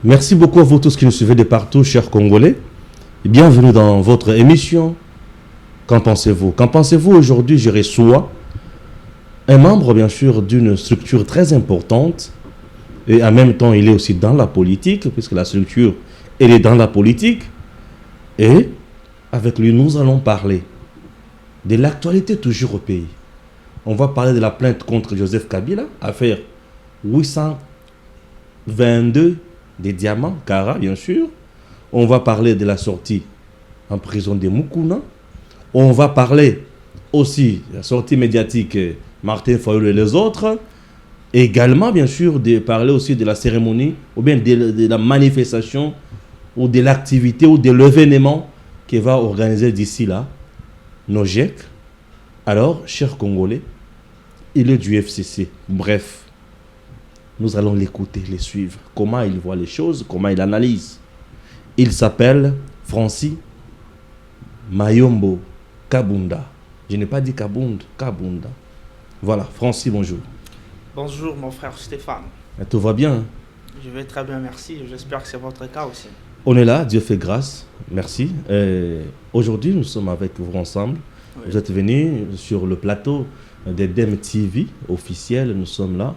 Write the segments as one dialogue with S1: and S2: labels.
S1: Merci beaucoup à vous tous qui nous suivez de partout, chers Congolais. Et bienvenue dans votre émission. Qu'en pensez-vous? Qu'en pensez-vous aujourd'hui? Je reçois un membre, bien sûr, d'une structure très importante. Et en même temps, il est aussi dans la politique, puisque la structure, elle est dans la politique. Et avec lui, nous allons parler de l'actualité toujours au pays. On va parler de la plainte contre Joseph Kabila, affaire 822 des diamants, Kara, bien sûr. On va parler de la sortie en prison de Mukuna. On va parler aussi de la sortie médiatique Martin Fayulu et les autres. Également, bien sûr, de parler aussi de la cérémonie ou bien de la manifestation ou de l'activité ou de l'événement qui va organiser d'ici là Nojek. Alors, chers Congolais, il est du FCC. Bref, nous allons l'écouter, les suivre. Comment il voit les choses, comment il analyse. Il s'appelle Francis Mayombo Kabunda. Je n'ai pas dit Kabund, Kabunda. Voilà, Francis, bonjour.
S2: Bonjour mon frère Stéphane.
S1: Tout va bien, hein?
S2: Je vais très bien, merci. J'espère que c'est votre cas aussi.
S1: On est là, Dieu fait grâce. Merci. Aujourd'hui, nous sommes avec vous ensemble. Oui. Vous êtes venus sur le plateau de DEM TV officiel. Nous sommes là.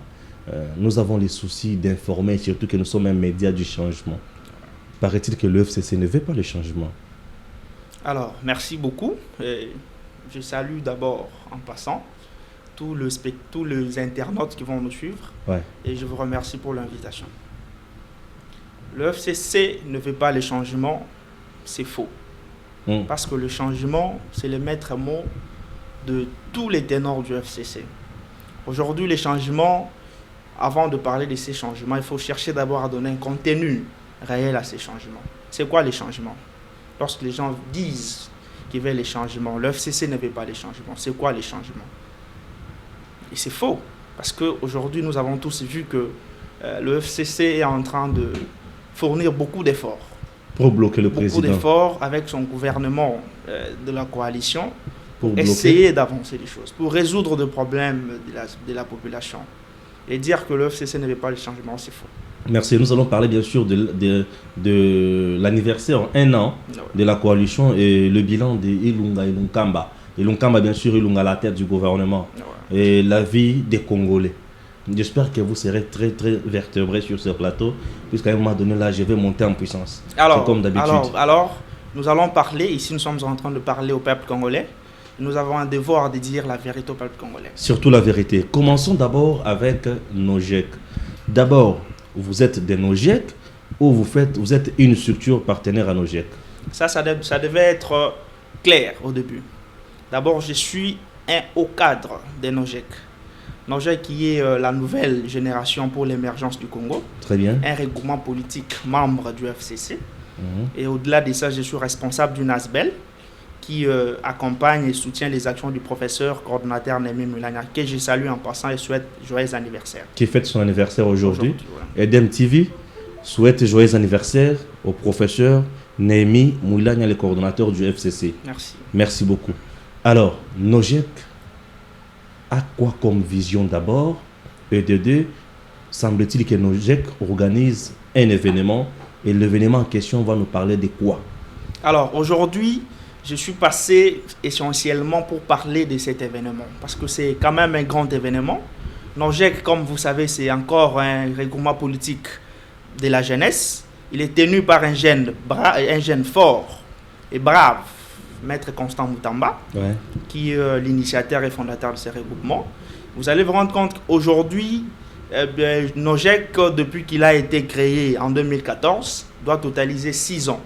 S1: Nous avons les soucis d'informer, surtout que nous sommes un média du changement. Paraît-il que le FCC ne veut pas le changement?
S2: Alors, merci beaucoup. Je salue d'abord en passant tous les internautes qui vont nous suivre. Ouais. Et je vous remercie pour l'invitation. Le FCC ne veut pas les changements, c'est faux. Parce que le changement, c'est le maître mot de tous les ténors du FCC. Aujourd'hui, les changements, avant de parler de ces changements, il faut chercher d'abord à donner un contenu réel à ces changements. C'est quoi les changements? Lorsque les gens disent qu'ils veulent les changements, le FCC ne veut pas les changements. C'est quoi les changements? Et c'est faux, parce qu'aujourd'hui, nous avons tous vu que le FCC est en train de fournir beaucoup d'efforts.
S1: Pour bloquer le président.
S2: Beaucoup d'efforts avec son gouvernement de la coalition pour essayer d'avancer les choses, pour résoudre des problèmes de la population. Et dire que le FCC ne veut pas les changements, c'est faux.
S1: Merci. Nous allons parler bien sûr de l'anniversaire, 1 an de la coalition et le bilan de Ilunga et Lunkamba. Et Lunkamba, bien sûr, Ilunga à la tête du gouvernement. Et la vie des Congolais. J'espère que vous serez très très vertébrés sur ce plateau, puisqu'à un moment donné, là, je vais monter en puissance.
S2: Alors,
S1: comme d'habitude.
S2: Alors, nous allons parler, ici nous sommes en train de parler au peuple congolais. Nous avons un devoir de dire la vérité au peuple congolais.
S1: Surtout la vérité. Commençons d'abord avec Nojek. D'abord, vous êtes des Nojek ou vous êtes une structure partenaire à Nojek?
S2: Ça devait être clair au début. D'abord, je suis un haut cadre des Nojek. Nojek qui est la nouvelle génération pour l'émergence du Congo.
S1: Très bien.
S2: Un regroupement politique membre du FCC. Et au-delà de ça, je suis responsable du NASBEL qui accompagne et soutient les actions du professeur coordonnateur Némi Moulania, que je salue en passant et souhaite joyeux anniversaire.
S1: Qui fête son anniversaire aujourd'hui.
S2: Voilà.
S1: Et DEM TV souhaite joyeux anniversaire au professeur Némi Moulania, le coordonnateur du FCC.
S2: Merci.
S1: Merci beaucoup. Alors, Nojek a quoi comme vision d'abord? Et de deux, semble-t-il que Nojek organise un événement et l'événement en question va nous parler de quoi?
S2: Alors, aujourd'hui, je suis passé essentiellement pour parler de cet événement parce que c'est quand même un grand événement. Nojek, comme vous savez, c'est encore un regroupement politique de la jeunesse. Il est tenu par un jeune fort et brave, Maître Constant Moutamba, qui est l'initiateur et fondateur de ce regroupement. Vous allez vous rendre compte qu'aujourd'hui, Nojek, depuis qu'il a été créé en 2014, doit totaliser 6 ans.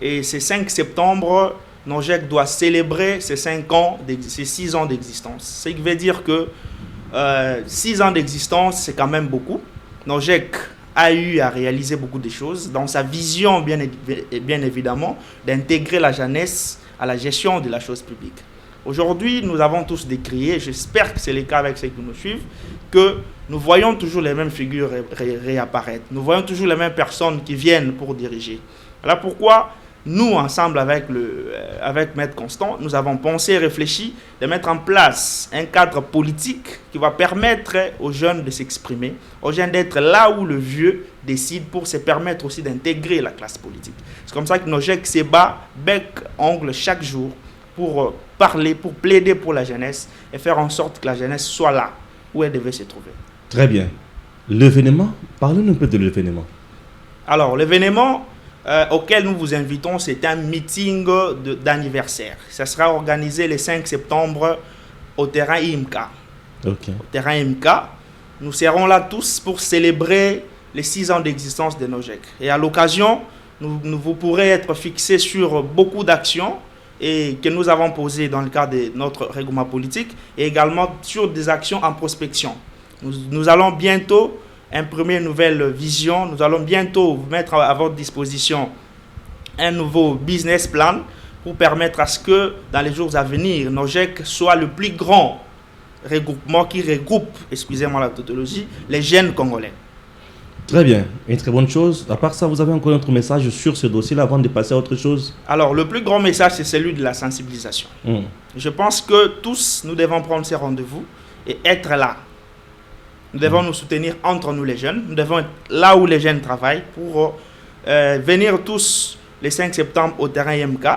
S2: Et c'est 5 septembre, Nojek doit célébrer ses 6 ans d'existence. Ce qui veut dire que 6 ans d'existence, c'est quand même beaucoup. Nojek a eu à réaliser beaucoup de choses dans sa vision, bien évidemment, d'intégrer la jeunesse à la gestion de la chose publique. Aujourd'hui, nous avons tous décrié, j'espère que c'est le cas avec ceux qui nous suivent, que nous voyons toujours les mêmes figures réapparaître. Nous voyons toujours les mêmes personnes qui viennent pour diriger. Voilà pourquoi nous, ensemble avec Maître Constant, nous avons pensé et réfléchi de mettre en place un cadre politique qui va permettre aux jeunes de s'exprimer, aux jeunes d'être là où le vieux décide pour se permettre aussi d'intégrer la classe politique. C'est comme ça que Nogec se bat bec, ongle chaque jour pour parler, pour plaider pour la jeunesse et faire en sorte que la jeunesse soit là où elle devait se trouver.
S1: Très bien. L'événement, parlez-nous un peu de l'événement.
S2: Alors, l'événement auquel nous vous invitons, c'est un meeting d'anniversaire. Ça sera organisé le 5 septembre au terrain IMCA.
S1: Okay.
S2: Au terrain IMCA, nous serons là tous pour célébrer les 6 ans d'existence de Nogec. Et à l'occasion, vous pourrez être fixés sur beaucoup d'actions et que nous avons posées dans le cadre de notre règlement politique et également sur des actions en prospection. Nous allons bientôt imprimer une nouvelle vision. Nous allons bientôt mettre à votre disposition un nouveau business plan pour permettre à ce que dans les jours à venir, Nogec soit le plus grand regroupement qui regroupe, excusez-moi la tautologie, les jeunes Congolais.
S1: Très bien, une très bonne chose. À part ça, vous avez encore un autre message sur ce dossier-là avant de passer à autre chose?
S2: Alors, le plus grand message, c'est celui de la sensibilisation. Je pense que tous, nous devons prendre ces rendez-vous et être là. Nous devons nous soutenir entre nous les jeunes. Nous devons être là où les jeunes travaillent pour venir tous le 5 septembre au terrain IMK.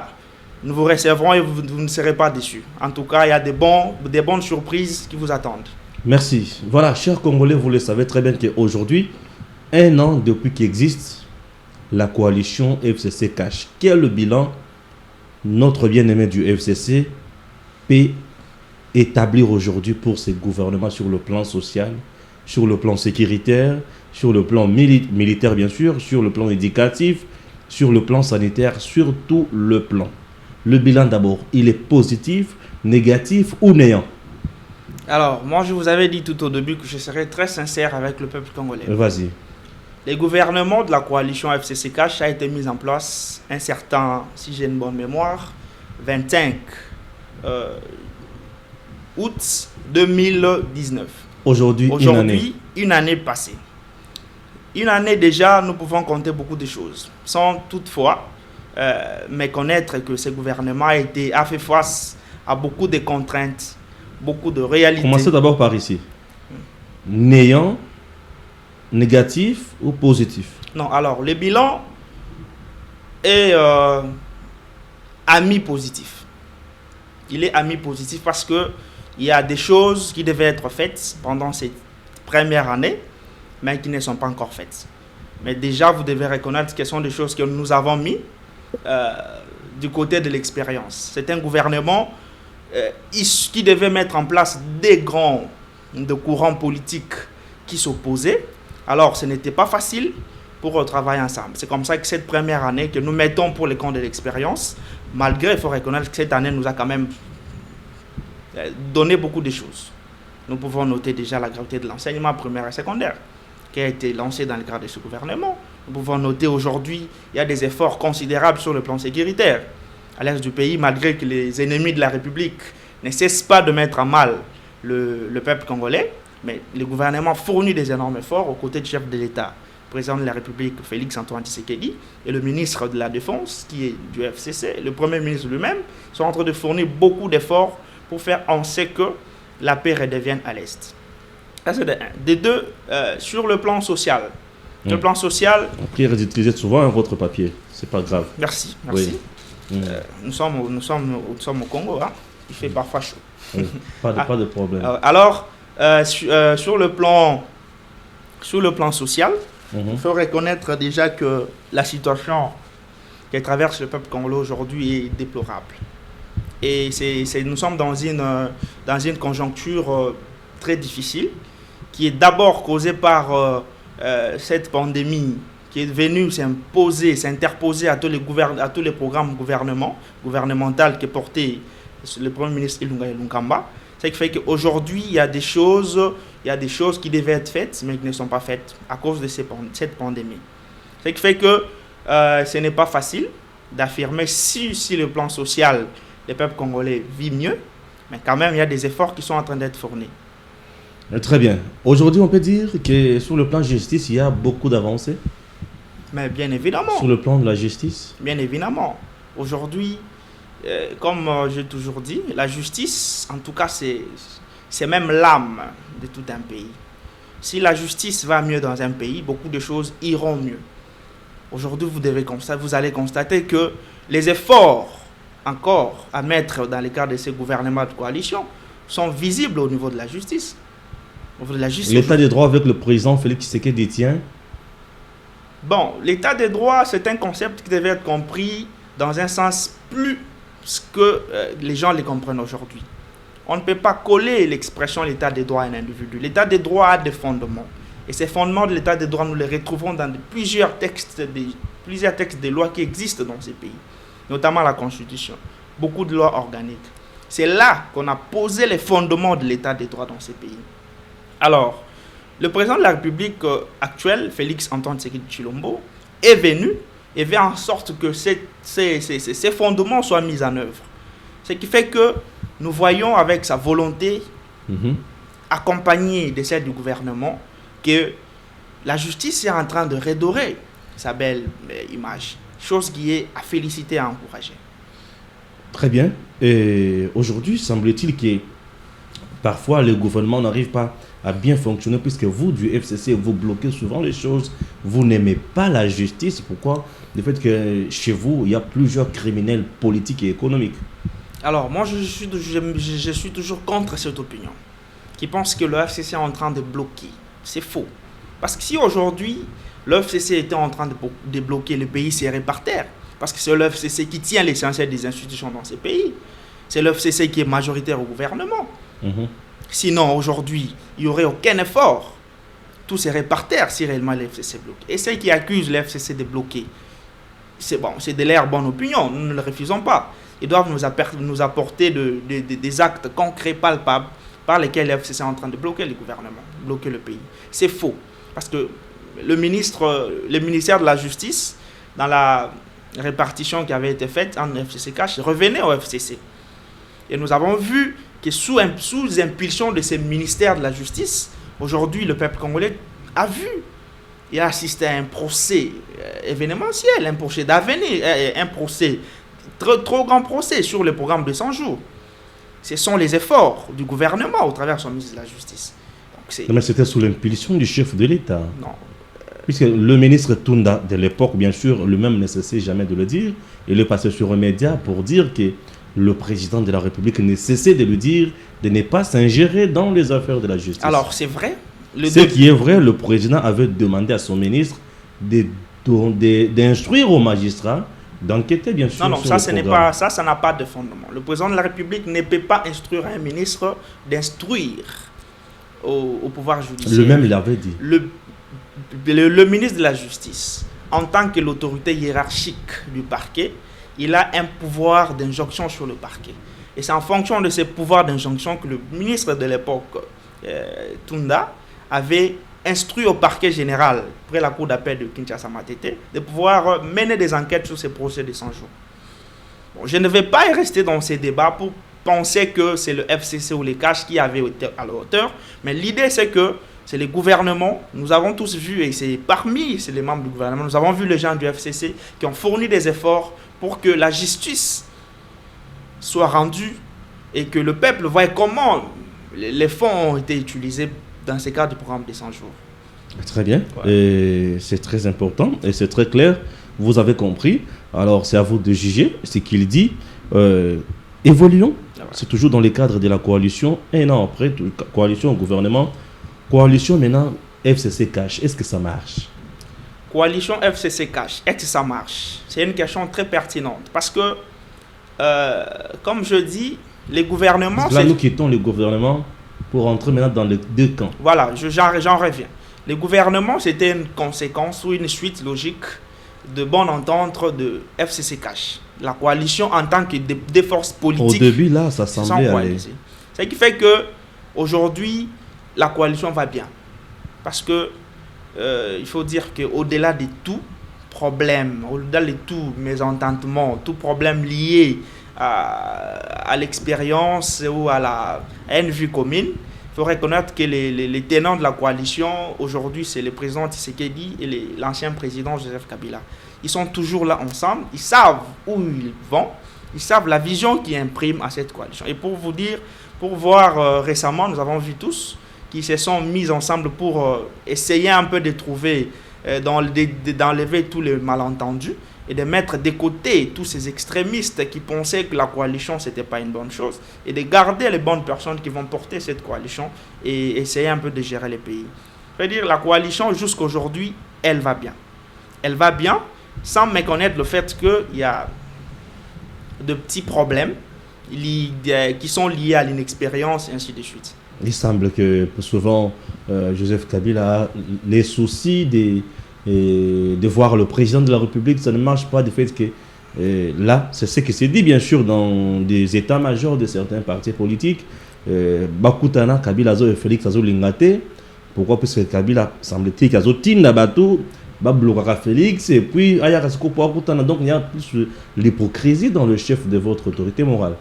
S2: Nous vous recevrons et vous ne serez pas déçus. En tout cas, il y a des bonnes surprises qui vous attendent.
S1: Merci. Voilà, chers Congolais, vous le savez très bien qu'aujourd'hui, 1 an depuis qu'existe la coalition FCC Cash. Quel est le bilan notre bien-aimé du FCC peut établir aujourd'hui pour ces gouvernements sur le plan social, sur le plan sécuritaire, sur le plan militaire bien sûr, sur le plan éducatif, sur le plan sanitaire, sur tout le plan? Le bilan d'abord, il est positif, négatif ou néant?
S2: Alors, moi je vous avais dit tout au début que je serais très sincère avec le peuple congolais.
S1: Vas-y.
S2: Les gouvernements de la coalition FCC Cash a été mis en place un certain, si j'ai une bonne mémoire, 25 août 2019.
S1: Aujourd'hui,
S2: une année passée. Une année déjà, nous pouvons compter beaucoup de choses, sans toutefois méconnaître que ce gouvernement a fait face à beaucoup de contraintes, beaucoup de réalités.
S1: Commencez d'abord par ici. Néant, négatif ou positif?
S2: Non, alors le bilan est ami positif. Il est ami positif parce que il y a des choses qui devaient être faites pendant cette première année, mais qui ne sont pas encore faites. Mais déjà, vous devez reconnaître que ce sont des choses que nous avons mis du côté de l'expérience. C'est un gouvernement qui devait mettre en place des courants politiques qui s'opposaient. Alors, ce n'était pas facile pour travailler ensemble. C'est comme ça que cette première année que nous mettons pour les comptes de l'expérience, malgré, il faut reconnaître que cette année nous a quand même donné beaucoup de choses. Nous pouvons noter déjà la gravité de l'enseignement primaire et secondaire qui a été lancé dans le cadre de ce gouvernement. Nous pouvons noter aujourd'hui il y a des efforts considérables sur le plan sécuritaire à l'est du pays, malgré que les ennemis de la République ne cessent pas de mettre à mal le peuple congolais. Mais le gouvernement fournit des énormes efforts aux côtés du chef de l'État, le président de la République Félix-Antoine Tshisekedi, et le ministre de la Défense, qui est du FCC, le Premier ministre lui-même, sont en train de fournir beaucoup d'efforts pour faire en sorte que la paix redevienne à l'Est. Ça, c'est de un. De deux, sur le plan social. Le plan social...
S1: Après, réutilisez souvent votre papier, c'est pas grave.
S2: Merci.
S1: Oui.
S2: Nous sommes au Congo, hein. Il fait parfois chaud.
S1: Oui. Pas de problème.
S2: Alors, sur le plan social, il faut reconnaître déjà que la situation que traverse le peuple congolais aujourd'hui est déplorable. Et nous sommes dans une conjoncture très difficile qui est d'abord causée par cette pandémie qui est venue s'interposer à tous les programmes gouvernementaux que portait le Premier ministre Ilunga Ilunkamba. Ce qui fait qu'aujourd'hui, il y a des choses qui devaient être faites, mais qui ne sont pas faites à cause de cette pandémie. Ce qui fait que ce n'est pas facile d'affirmer si le plan social, le peuple congolais vit mieux, mais quand même, il y a des efforts qui sont en train d'être fournis.
S1: Très bien. Aujourd'hui, on peut dire que sur le plan justice, il y a beaucoup d'avancées.
S2: Mais bien évidemment.
S1: Sur le plan de la justice?
S2: Bien évidemment. Aujourd'hui, comme j'ai toujours dit, la justice, en tout cas, c'est même l'âme de tout un pays. Si la justice va mieux dans un pays, beaucoup de choses iront mieux. Aujourd'hui, vous allez constater que les efforts encore à mettre dans le cadre de ces gouvernements de coalition sont visibles au niveau de la justice.
S1: L'état des droits avec le président Félix Tshisekedi tient?
S2: Bon, l'état des droits, c'est un concept qui devait être compris dans un sens plus que les gens les comprennent aujourd'hui. On ne peut pas coller l'expression l'état des droits à un individu. L'état des droits a des fondements. Et ces fondements de l'état des droits, nous les retrouvons dans plusieurs textes de lois qui existent dans ces pays, notamment la Constitution, beaucoup de lois organiques. C'est là qu'on a posé les fondements de l'état des droits dans ces pays. Alors, le président de la République actuel, Félix Antoine Tshisekedi Tshilombo, est venu et fait en sorte que ces fondements soient mis en œuvre. Ce qui fait que nous voyons avec sa volonté, accompagnée de celle du gouvernement, que la justice est en train de redorer sa belle image. Chose qui est à féliciter et à encourager.
S1: Très bien. Et aujourd'hui, semble-t-il que parfois le gouvernement n'arrive pas à bien fonctionner puisque vous, du FCC, vous bloquez souvent les choses. Vous n'aimez pas la justice. Pourquoi? Le fait que chez vous, il y a plusieurs criminels politiques et économiques. Alors, moi,
S2: je suis toujours contre cette opinion qui pense que le FCC est en train de bloquer. C'est faux. Parce que si aujourd'hui, le FCC était en train de bloquer le pays, serait par terre. Parce que c'est le FCC qui tient l'essentiel des institutions dans ces pays. C'est le FCC qui est majoritaire au gouvernement. Sinon, aujourd'hui, il n'y aurait aucun effort. Tout serait par terre si réellement le FCC bloque. Et ceux qui accusent le FCC de bloquer, c'est bon, c'est de leur bonne opinion, nous ne le refusons pas. Ils doivent nous apporter des actes concrets, palpables, par lesquels le FCC est en train de bloquer le gouvernement, bloquer le pays. C'est faux. Parce que le ministère de la Justice, dans la répartition qui avait été faite en FCC Cash, revenait au FCC. Et nous avons vu que sous impulsion de ces ministères de la Justice, aujourd'hui, le peuple congolais a vu et a assisté à un procès événementiel, un procès d'avenir, un procès, trop grand procès sur le programme de 100 jours. Ce sont les efforts du gouvernement au travers de son ministre de la Justice.
S1: Donc, mais c'était sous l'impulsion du chef de l'État.
S2: Non.
S1: Puisque le ministre Tunda de l'époque, bien sûr, lui-même ne cessait jamais de le dire. Il est passé sur un média pour dire que le président de la République ne cessait de lui dire de ne pas s'ingérer dans les affaires de la justice.
S2: Alors, c'est vrai.
S1: Ce qui est vrai, le président avait demandé à son ministre d'instruire aux magistrats d'enquêter, bien sûr.
S2: Non, ça, ça n'a pas de fondement. Le président de la République ne peut pas instruire un ministre d'instruire au pouvoir judiciaire.
S1: Le même, il avait dit.
S2: Le ministre de la Justice, en tant que l'autorité hiérarchique du parquet, il a un pouvoir d'injonction sur le parquet. Et c'est en fonction de ce pouvoir d'injonction que le ministre de l'époque, Tunda, avait instruit au parquet général, près la cour d'appel de Kinshasa-Matete, de pouvoir mener des enquêtes sur ces procès de 100 jours. Bon, je ne vais pas y rester dans ces débats pour penser que c'est le FCC ou les caches qui avaient été à la hauteur, mais l'idée c'est que c'est les gouvernements, nous avons tous vu, et c'est les membres du gouvernement, nous avons vu les gens du FCC qui ont fourni des efforts pour que la justice soit rendue et que le peuple voie comment les fonds ont été utilisés dans ces cas du programme des 100 jours.
S1: Très bien, ouais. Et c'est très important et c'est très clair, vous avez compris. Alors c'est à vous de juger ce qu'il dit. Évoluons, c'est toujours dans le cadre de la coalition, un an après, coalition, gouvernement, coalition maintenant FCC Cash, est-ce que ça marche?
S2: Coalition FCC Cash, est-ce que ça marche? C'est une question très pertinente parce que, comme je dis, les gouvernements...
S1: Là, nous quittons le gouvernement pour entrer maintenant dans les deux camps.
S2: Voilà, j'en reviens. Le gouvernement, c'était une conséquence ou une suite logique de bonne entente de FCC Cash. La coalition en tant que des forces politiques.
S1: Au début, là, ça semblait aller.
S2: Ce qui fait que aujourd'hui, la coalition va bien. Parce que il faut dire qu'au-delà de tout problème, au-delà de tout mésententement, tout problème lié à l'expérience ou à une vue commune, il faut reconnaître que les tenants de la coalition, aujourd'hui, c'est le président Tshisekedi et l'ancien président Joseph Kabila. Ils sont toujours là ensemble, ils savent où ils vont, ils savent la vision qui imprime à cette coalition. Et pour vous dire, pour voir récemment, nous avons vu tous qui se sont mis ensemble pour essayer un peu de trouver, d'enlever tous les malentendus et de mettre de côté tous ces extrémistes qui pensaient que la coalition, ce n'était pas une bonne chose, et de garder les bonnes personnes qui vont porter cette coalition et essayer un peu de gérer les pays. Je veux dire, la coalition, jusqu'à aujourd'hui, elle va bien. Elle va bien, sans méconnaître le fait qu'il y a de petits problèmes qui sont liés à l'inexpérience et ainsi de suite.
S1: Il semble que souvent, Joseph Kabila a les soucis de voir le président de la République, ça ne marche pas du fait que là, c'est ce qui s'est dit bien sûr dans des états-majors de certains partis politiques. Bakutana, Kabila et Félix Azo Lingate. Pourquoi? Parce que Kabila semble-t-il qu'Azo Tinda Batou, Bablokara Félix, et puis Ayakasko Bakutana. Donc il y a plus l'hypocrisie dans le chef de votre autorité morale.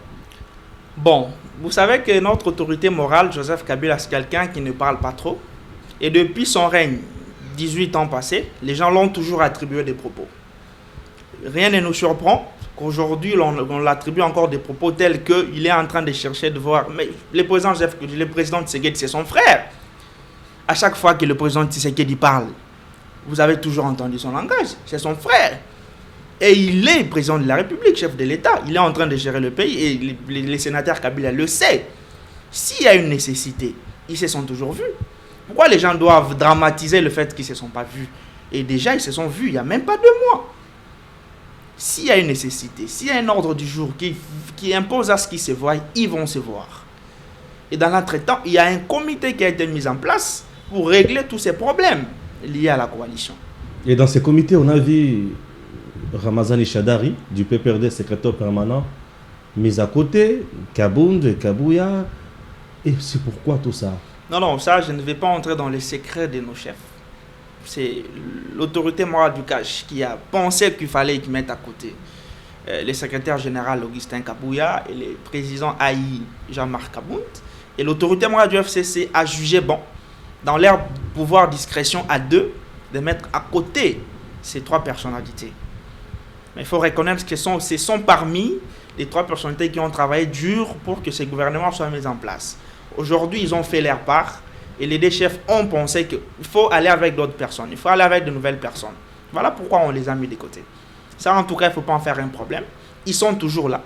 S2: Bon, vous savez que notre autorité morale, Joseph Kabila, c'est quelqu'un qui ne parle pas trop. Et depuis son règne, 18 ans passés, les gens l'ont toujours attribué des propos. Rien ne nous surprend qu'aujourd'hui, on l'attribue encore des propos tels qu'il est en train de chercher de voir. Mais le président Tshisekedi, c'est son frère. À chaque fois que le président Tshisekedi parle, vous avez toujours entendu son langage. C'est son frère. Et il est président de la République, chef de l'État. Il est en train de gérer le pays et les sénateurs Kabila le sait. S'il y a une nécessité, ils se sont toujours vus. Pourquoi les gens doivent dramatiser le fait qu'ils ne se sont pas vus? Et déjà, ils se sont vus il n'y a même pas 2 mois. S'il y a une nécessité, s'il y a un ordre du jour qui impose à ce qu'ils se voient, ils vont se voir. Et dans l'entretemps, il y a un comité qui a été mis en place pour régler tous ces problèmes liés à la coalition.
S1: Et dans ce comité, on a vu Ramazani Chadari, du PPRD, secrétaire permanent, mis à côté, Kabound, Kabouya. Et c'est pourquoi tout ça?
S2: Non, ça, je ne vais pas entrer dans les secrets de nos chefs. C'est l'autorité morale du CACH qui a pensé qu'il fallait qu'ils mettent à côté le secrétaire général Augustin Kabouya et le président AI Jean-Marc Kabound. Et l'autorité morale du FCC a jugé bon, dans leur pouvoir discrétion à deux, de mettre à côté ces 3 personnalités. Mais il faut reconnaître que ce sont parmi les 3 personnalités qui ont travaillé dur pour que ces gouvernements soient mis en place. Aujourd'hui, ils ont fait leur part et les 2 chefs ont pensé qu'il faut aller avec d'autres personnes, il faut aller avec de nouvelles personnes. Voilà pourquoi on les a mis de côté. Ça, en tout cas, il ne faut pas en faire un problème. Ils sont toujours là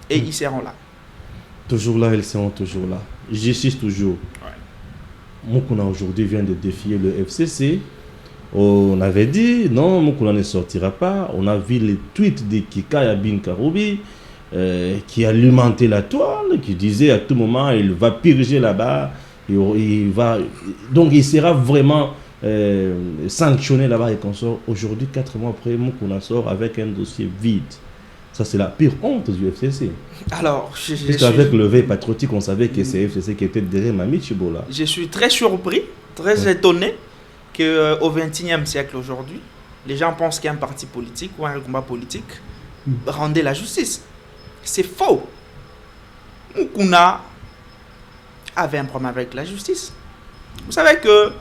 S2: et ils seront là.
S1: Toujours là, ils seront toujours là. Justice toujours. Ouais. Moukouna aujourd'hui vient de défier le FCC. On avait dit non, Moukouna ne sortira pas. On a vu les tweets de Kika Yabin Karoubi. Qui alimentait la toile, qui disait à tout moment il va purger là-bas, donc il sera vraiment sanctionné là-bas et qu'on sort. Aujourd'hui, 4 mois après, Moukouna sort avec un dossier vide. Ça, c'est la pire honte du FCC.
S2: Alors,
S1: avec le veille patriotique, on savait que c'est FCC qui était derrière Mami Chibola.
S2: Je suis très surpris, très étonné qu'au XXIe siècle aujourd'hui, les gens pensent qu'un parti politique ou un combat politique rendait la justice. C'est faux. Moukouna avait un problème avec la justice. Vous savez que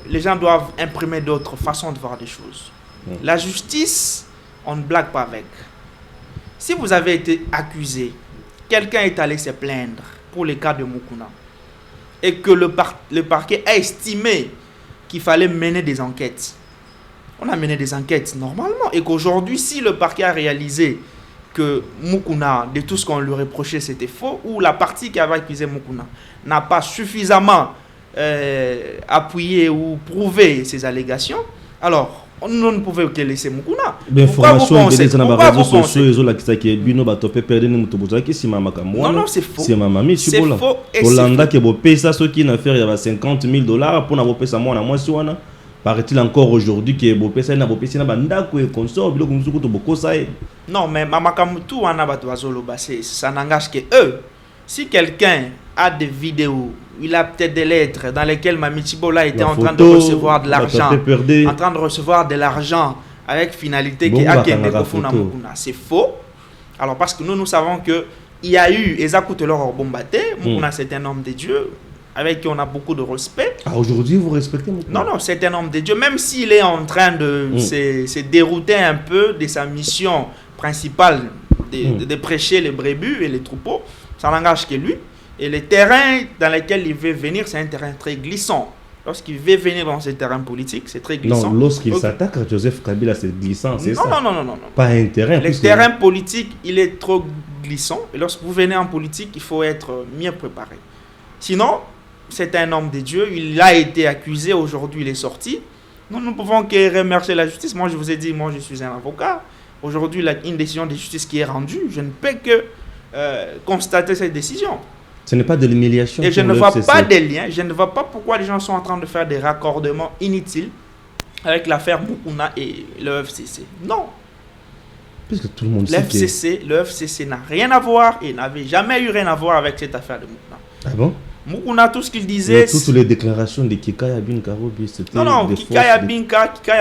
S2: les gens doivent imprimer d'autres façons de voir des choses. La justice, on ne blague pas avec. Si vous avez été accusé, quelqu'un est allé se plaindre pour le cas de Moukouna et que le parquet a estimé qu'il fallait mener des enquêtes. On a mené des enquêtes normalement et qu'aujourd'hui, si le parquet a réalisé que Moukouna, de tout ce qu'on lui reprochait, c'était faux, ou la partie qui avait accusé Moukouna n'a pas suffisamment appuyé ou prouvé ces allégations, alors nous ne pouvons que laisser Moukouna. Pourquoi vous pensez? Non, non, c'est faux. C'est faux et c'est faux.
S1: Paraît-il encore aujourd'hui que Bopesa n'a pas na bandako et consort biloko musuku to bokosa e.
S2: Non, mais Mamakamutu wana bato bazoloba, ça n'engage que eux. Si quelqu'un a des vidéos, il a peut-être des lettres dans lesquelles Mami Chibola était en train de recevoir de l'argent, en train de recevoir de l'argent avec finalité que c'est faux. Alors parce que nous savons que il y a eu Eza Koutelor Bombaté, c'est un homme de Dieu, avec qui on a beaucoup de respect.
S1: Ah, aujourd'hui, vous respectez Moukouna?
S2: Non, c'est un homme de Dieu, même s'il est en train de se dérouter un peu de sa mission principale de prêcher les brebis et les troupeaux, ça n'engage que lui. Et le terrain dans lequel il veut venir, c'est un terrain très glissant. Lorsqu'il veut venir dans ce terrain politique, c'est très glissant.
S1: Non, lorsqu'il s'attaque à Joseph Kabila, c'est glissant, c'est ça?
S2: Non.
S1: Pas un terrain.
S2: Le terrain politique, il est trop glissant. Et lorsque vous venez en politique, il faut être mieux préparé. Sinon, c'est un homme de Dieu. Il a été accusé. Aujourd'hui, il est sorti. Nous ne pouvons que remercier la justice. Moi, je vous ai dit, moi, je suis un avocat. Aujourd'hui, il y a une décision de justice qui est rendue. Je ne peux que constater cette décision.
S1: Ce n'est pas de l'humiliation.
S2: Et je ne vois pas des liens. Je ne vois pas pourquoi les gens sont en train de faire des raccordements inutiles avec l'affaire Moukouna et le FCC. Non.
S1: Puisque tout le monde sait que...
S2: Le FCC n'a rien à voir et n'avait jamais eu rien à voir avec cette affaire de Moukouna.
S1: Ah bon?
S2: Moukouna, tout ce qu'il disait...
S1: Toutes les déclarations de Kikaya Binkarobi, c'était...
S2: Non, Kikaya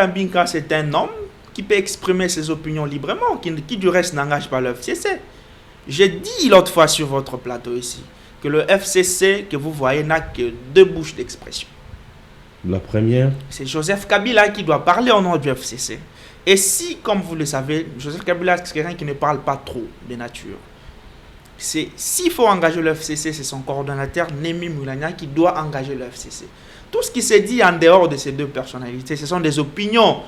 S2: Binka, c'est un homme qui peut exprimer ses opinions librement, qui du reste n'engage pas le FCC. J'ai dit l'autre fois sur votre plateau ici que le FCC que vous voyez n'a que deux bouches d'expression.
S1: La première,
S2: c'est Joseph Kabila qui doit parler au nom du FCC. Et si, comme vous le savez, Joseph Kabila c'est quelqu'un qui ne parle pas trop de nature. S'il faut engager le FCC, c'est son coordonnateur Némi Moulania qui doit engager le FCC. Tout ce qui se dit en dehors de ces deux personnalités, ce sont des opinions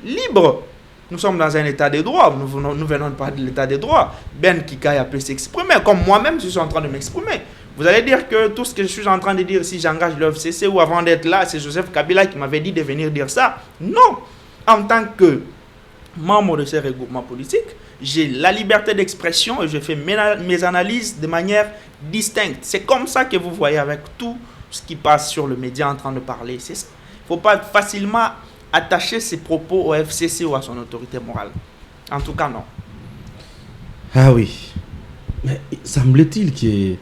S2: libres. Nous sommes dans un état de droit. Nous venons de parler de l'état de droit. Ben Kikaya peut s'exprimer, comme moi-même je suis en train de m'exprimer. Vous allez dire que tout ce que je suis en train de dire, si j'engage le FCC ou avant d'être là, c'est Joseph Kabila qui m'avait dit de venir dire ça. Non. En tant que membre de ces regroupements politiques, j'ai la liberté d'expression et je fais mes analyses de manière distincte. C'est comme ça que vous voyez avec tout ce qui passe sur le média en train de parler. Il ne faut pas facilement attacher ses propos au FCC ou à son autorité morale. En tout cas, non.
S1: Ah oui. Mais semble-t-il que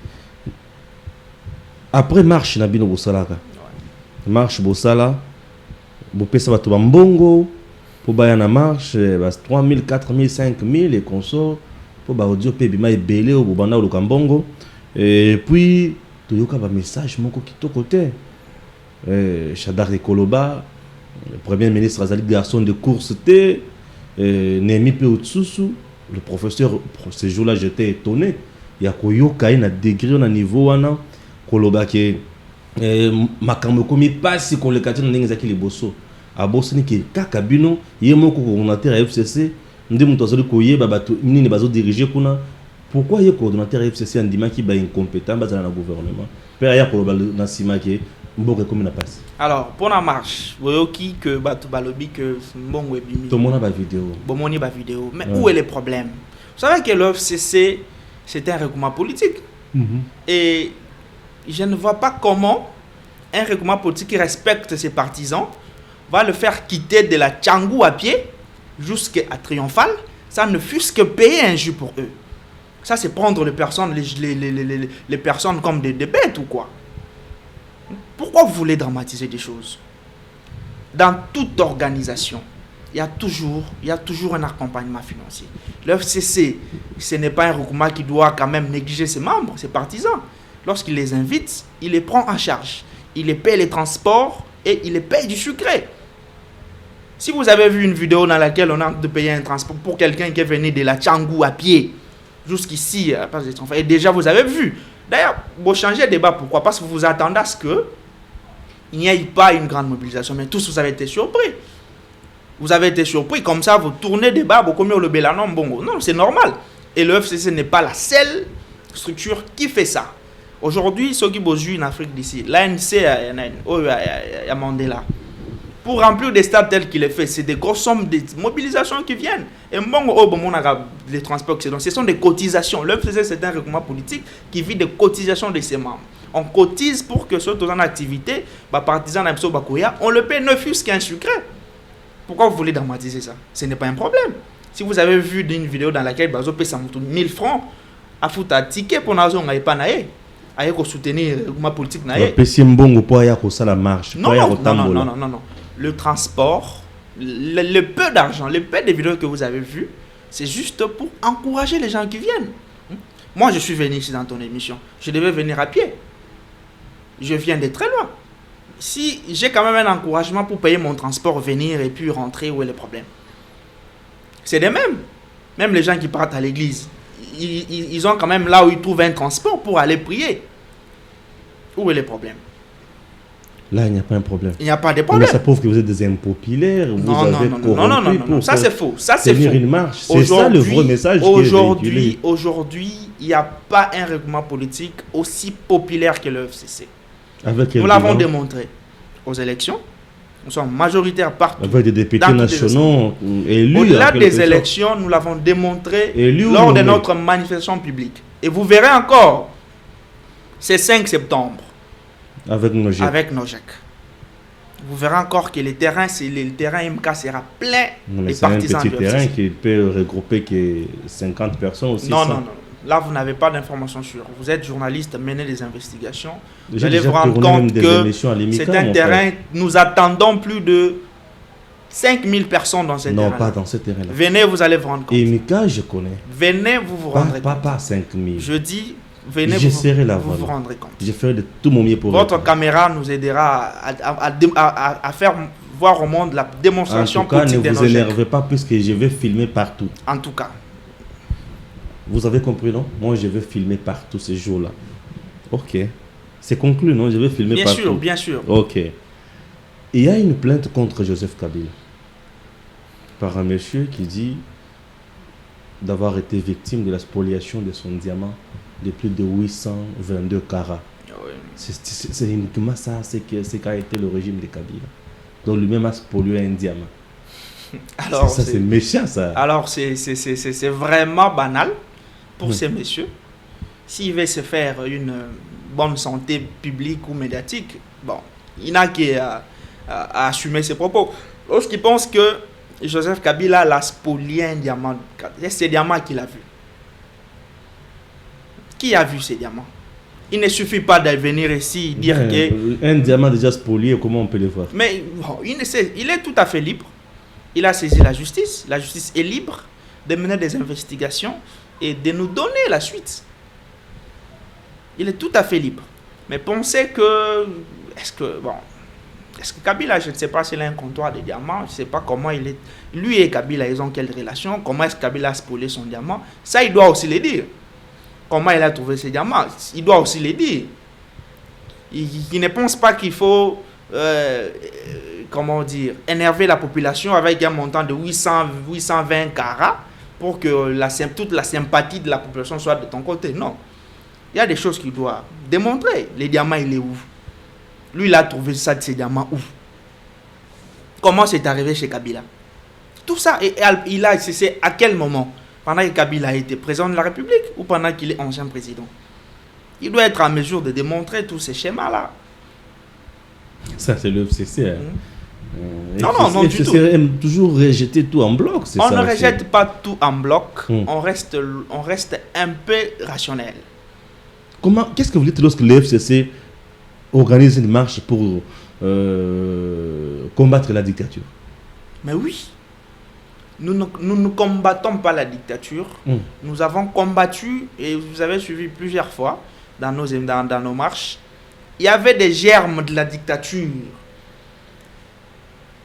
S1: après marche Nabino Bosalaka. Marche Bosala. Bopesa bato bambongo. Pour bayana marche 3 000, 4 000, 5 000 et consorts. Pour ba audio pe bima ebele au bobanda au Lukambongo. Et puis toyoka ba message moko kitoko te. Chadar Ekoloba, le premier ministre Azali garçon de course T, Némi Peotsusu, le professeur, ce jour-là j'étais étonné. Il y a Koyoka, il y a un degré, un niveau, Koloba qui est makambo komi passe qu'on le quartier dans les bosso. À bosso ni qui kakabino, il y a mon coordonnateur FCC, nous devons tous aller koyer babato, ni ne bazo diriger kuna. Pourquoi il y a coordonnateur FCC en disant qu'il est incompétent dans le gouvernement? Père ya Koloba na simaki.
S2: Alors, pour la marche, vous voyez que Balobi que bon webimi.
S1: Tout le monde a une vidéo.
S2: Bon, on a vidéo. Mais où est le problème? Vous savez que l'OFCC, c'est un regroupement politique. Et je ne vois pas comment un regroupement politique qui respecte ses partisans va le faire quitter de la Tchangou à pied jusqu'à Triomphal. Ça ne fût-ce que payer un jus pour eux. Ça, c'est prendre les personnes, les personnes comme des bêtes ou quoi? Pourquoi vous voulez dramatiser des choses? Dans toute organisation, il y a toujours un accompagnement financier. Le FCC, ce n'est pas un regroupement qui doit quand même négliger ses membres, ses partisans. Lorsqu'il les invite, il les prend en charge. Il les paye les transports et il les paye du sucré. Si vous avez vu une vidéo dans laquelle on a de payer un transport pour quelqu'un qui est venu de la Tchangou à pied jusqu'ici, et déjà vous avez vu. D'ailleurs, vous changez de débat, pourquoi? Parce que vous attendez à ce que il n'y ait pas une grande mobilisation, mais tous vous avez été surpris. Vous avez été surpris, comme ça vous tournez débat, vous commettez le bélanon, bon, non, c'est normal. Et le FCC n'est pas la seule structure qui fait ça. Aujourd'hui, ceux qui bossent en Afrique d'ici, l'ANC, il y a Mandela. Pour remplir des stades tels qu'il est fait, c'est des grosses sommes de mobilisation qui viennent. Et les transports, ce sont des cotisations. Le FCC, c'est un regroupement politique qui vit des cotisations de ses membres. On cotise pour que ceux qui sont en activité, partisans d'Amso Bakoya, on le paie ne fût-ce qu'un sucré. Pourquoi vous voulez dramatiser ça? Ce n'est pas un problème. Si vous avez vu une vidéo dans laquelle Bazo paie 1000 francs, à foutre un ticket pour n'avoir pas naé. Aïe, pour soutenir le regroupement politique naé. Non. Le transport, le peu d'argent, le peu de vidéos que vous avez vues, c'est juste pour encourager les gens qui viennent. Moi, je suis venu ici dans ton émission. Je devais venir à pied. Je viens de très loin. Si j'ai quand même un encouragement pour payer mon transport, venir et puis rentrer, où est le problème? C'est les mêmes. Même les gens qui partent à l'église, ils ont quand même là où ils trouvent un transport pour aller prier. Où est le problème?
S1: Là, il n'y a pas un problème.
S2: Il n'y a pas de
S1: Mais
S2: problème.
S1: ça prouve que vous êtes des impopulaires.
S2: Non. Ça, c'est faux. Ça, c'est
S1: tenir
S2: faux.
S1: une marche. C'est ça le vrai message qui est véhiculé.
S2: Aujourd'hui, il n'y a pas un regroupement politique aussi populaire que le FCC.
S1: Avec quel
S2: Nous l'avons
S1: bilan?
S2: démontré aux élections. Nous sommes majoritaires partout.
S1: Avec des députés nationaux élus.
S2: Au-delà des élections, nous l'avons démontré
S1: Élus
S2: lors de
S1: nommés.
S2: notre manifestation publique. Et vous verrez encore, c'est 5 septembre,
S1: Avec nos jeunes.
S2: avec Nojek. Vous verrez encore que le terrain MK sera plein
S1: Non, mais
S2: des
S1: c'est un
S2: partisans
S1: petit
S2: du
S1: terrain
S2: FCC.
S1: qui peut regrouper que 50 personnes aussi.
S2: Non. Là, vous n'avez pas d'informations sûres. Vous êtes journaliste, menez des investigations. Vous
S1: J'ai
S2: allez
S1: déjà
S2: vous rendre
S1: tourné même
S2: compte
S1: des
S2: que
S1: émissions à l'IMICA,
S2: c'est un
S1: mon
S2: terrain.
S1: frère.
S2: Nous attendons plus de 5000 personnes dans ce terrain.
S1: Non, pas dans ce terrain-là.
S2: Venez, vous allez vous rendre compte.
S1: IMICA, je connais.
S2: Venez, vous vous rendrez compte.
S1: Pas 5000.
S2: Je dis, venez,
S1: J'essaierai la
S2: vous
S1: voir.
S2: vous rendrez compte.
S1: Je ferai de tout mon mieux pour
S2: Votre
S1: répondre.
S2: caméra nous aidera à faire voir au monde la
S1: En
S2: démonstration
S1: tout cas, ne
S2: politique de
S1: vous
S2: nos jeunes.
S1: énervez pas puisque je vais filmer partout.
S2: En tout cas.
S1: Vous avez compris, non? Moi, je vais filmer partout ces jours-là. Ok. C'est conclu, non? Je vais filmer
S2: Bien
S1: partout.
S2: sûr, bien sûr.
S1: Ok. Il y a une plainte contre Joseph Kabila par un monsieur qui dit d'avoir été victime de la spoliation de son diamant de plus de 822 carats.
S2: Oui.
S1: C'est uniquement ça, c'est qu'a été le régime de Kabila. Donc lui-même a spolié un diamant.
S2: Alors,
S1: Ça, c'est méchant, ça.
S2: alors c'est vraiment banal pour ces messieurs. S'il veut se faire une bonne santé publique ou médiatique, bon, il n'a qu'à à assumer ses propos. Lorsqu'il pense que Joseph Kabila l'a spolié un diamant, c'est ces diamants qu'il a vu. Qui a vu ces diamants? Il ne suffit pas de venir ici dire que...
S1: Un diamant déjà spolié, comment on peut le voir?
S2: Mais bon, il est tout à fait libre. Il a saisi la justice. La justice est libre de mener des investigations et de nous donner la suite. Il est tout à fait libre. Mais pensez que... Est-ce que Kabila, je ne sais pas s'il a un comptoir de diamants, je ne sais pas comment il est... Lui et Kabila, ils ont quelle relation? Comment est-ce que Kabila a spolié son diamant? Ça, il doit aussi le dire. Comment il a trouvé ses diamants? Il doit aussi le dire. Il ne pense pas qu'il faut... comment dire, énerver la population avec un montant de 820 carats pour que toute la sympathie de la population soit de ton côté. Non. Il y a des choses qu'il doit démontrer. Les diamants, il est où? Lui, il a trouvé ça de ses diamants où? Comment c'est arrivé chez Kabila? Tout ça, c'est à quel moment? Pendant que Kabila a été président de la République ou pendant qu'il est ancien président? Il doit être en mesure de démontrer tous ces schémas-là.
S1: Ça, c'est le FCC. Hein.
S2: Non, du tout.
S1: aime toujours rejeter tout en bloc, c'est ça?
S2: On ne
S1: aussi.
S2: rejette pas tout en bloc,
S1: Hmm.
S2: on reste un peu rationnel.
S1: Qu'est-ce que vous dites lorsque le FCC organise une marche pour combattre la dictature?
S2: Mais oui, nous ne combattons pas la dictature. Nous avons combattu, et vous avez suivi plusieurs fois dans nos marches, il y avait des germes de la dictature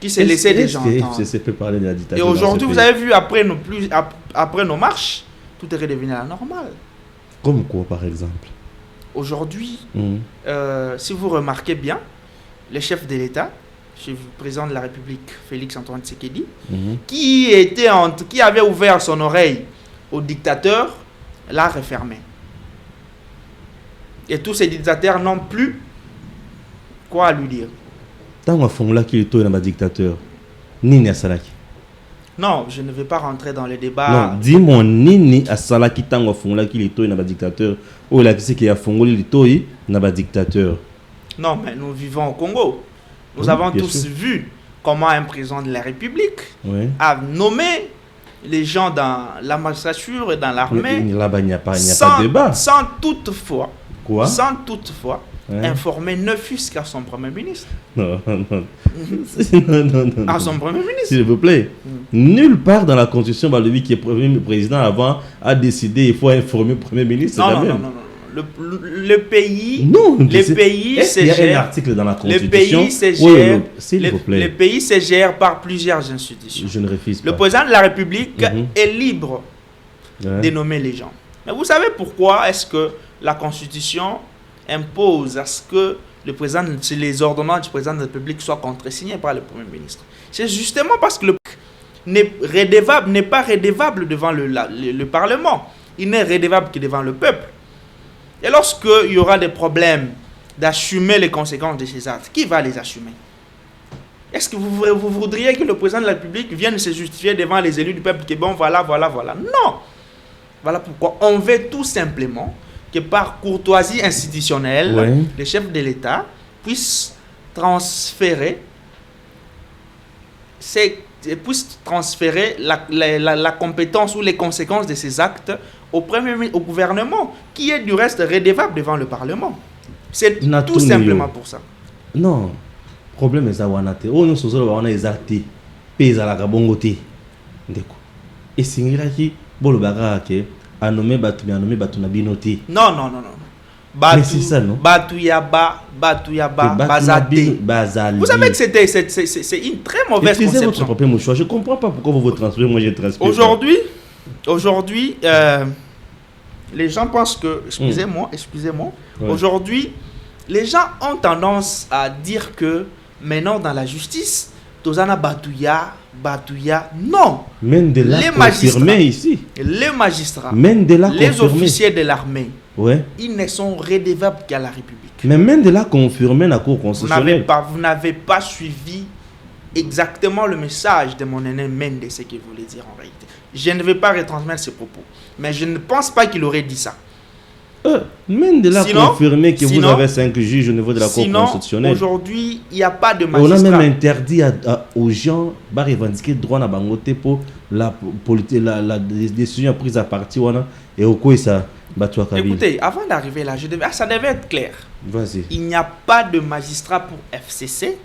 S2: qui se laissaient déjà entendre.
S1: Est-ce que FCC peut parler de la
S2: Et
S1: dictature?
S2: aujourd'hui, vous avez vu, après nos marches, tout est redevenu à la normale.
S1: Comme quoi, par exemple?
S2: Aujourd'hui, si vous remarquez bien, le chef de l'État, le président de la République, Félix Antoine Tshisekedi, qui avait ouvert son oreille au dictateur, l'a refermé. Et tous ces dictateurs n'ont plus quoi à lui dire.
S1: Tant qu'on fait là qu'il est un dictateur, Nini Asalaki.
S2: Non, je ne vais pas rentrer dans les débats.
S1: Non, dis-moi Nini Asalaki tant qu'on fait là qu'il est un dictateur. Ou là, qui c'est qui a fait un dictateur.
S2: Non, mais nous vivons au Congo. Nous avons tous vu comment un président de la République a nommé les gens dans la magistrature et dans l'armée
S1: Là-bas, il n'y a pas de débat.
S2: sans toutefois informer ne fût-ce qu'à son Premier ministre.
S1: Non, non.
S2: À son Premier ministre.
S1: S'il vous plaît. Nulle part dans la Constitution, lui qui est Premier président avant a décidé il faut informer le Premier ministre.
S2: Non. Le pays,
S1: non,
S2: les pays se
S1: gèrent. Il y a un
S2: gèrent.
S1: article dans la
S2: Les
S1: Constitution.
S2: pays se gèrent.
S1: S'il vous plaît.
S2: Les pays se gèrent par plusieurs institutions.
S1: Je ne refuse pas.
S2: Le président de la République est libre de nommer les gens. Mais vous savez pourquoi est-ce que la Constitution impose à ce que les ordonnances du président de la République soient contresignées par le Premier ministre? C'est justement parce que le n'est pas rédévable devant le Parlement. Il n'est rédévable que devant le peuple. Et lorsqu'il y aura des problèmes d'assumer les conséquences de ces actes, qui va les assumer? Est-ce que vous voudriez que le président de la République vienne se justifier devant les élus du peuple que bon, voilà. Non. Voilà pourquoi on veut tout simplement que par courtoisie institutionnelle, les chefs de l'État puissent transférer la compétence ou les conséquences de ces actes au gouvernement, qui est du reste rédévable devant le Parlement. C'est tout simplement pour ça.
S1: Non. Problème est ça. Nous sommes exaltés. Pays à la gabongoté. Et c'est qui a nommé Binoté.
S2: Non.
S1: Mais c'est ça, non?
S2: Batuyaba, Bazate. Vous savez que c'est une très mauvaise conception.
S1: Votre propre mouchoir. Je ne comprends pas pourquoi vous transpirez, moi je transpire.
S2: Aujourd'hui, les gens pensent que... Excusez-moi. Ouais. Aujourd'hui, les gens ont tendance à dire que maintenant dans la justice, Tozana Batouya, non.
S1: Mandela confirmé ici.
S2: Les magistrats,
S1: les
S2: officiers de l'armée, ils ne sont rédévables qu'à la République.
S1: Mais Mandela confirmé la Cour constitutionnelle.
S2: Vous n'avez pas suivi exactement le message de mon aîné Mendes, ce qu'il voulait dire en réalité. Je ne vais pas retransmettre ses propos, mais je ne pense pas qu'il aurait dit ça.
S1: Mandela a confirmé que vous avez 5 juges au niveau de la Cour constitutionnelle.
S2: Aujourd'hui, il n'y a pas de magistrat.
S1: On a même interdit aux gens de revendiquer le droit à Bangote pour la décision prise à partir et au quoi ça.
S2: Écoutez, avant d'arriver là, ça devait être clair.
S1: Vas-y.
S2: Il n'y a pas de magistrat pour FCC,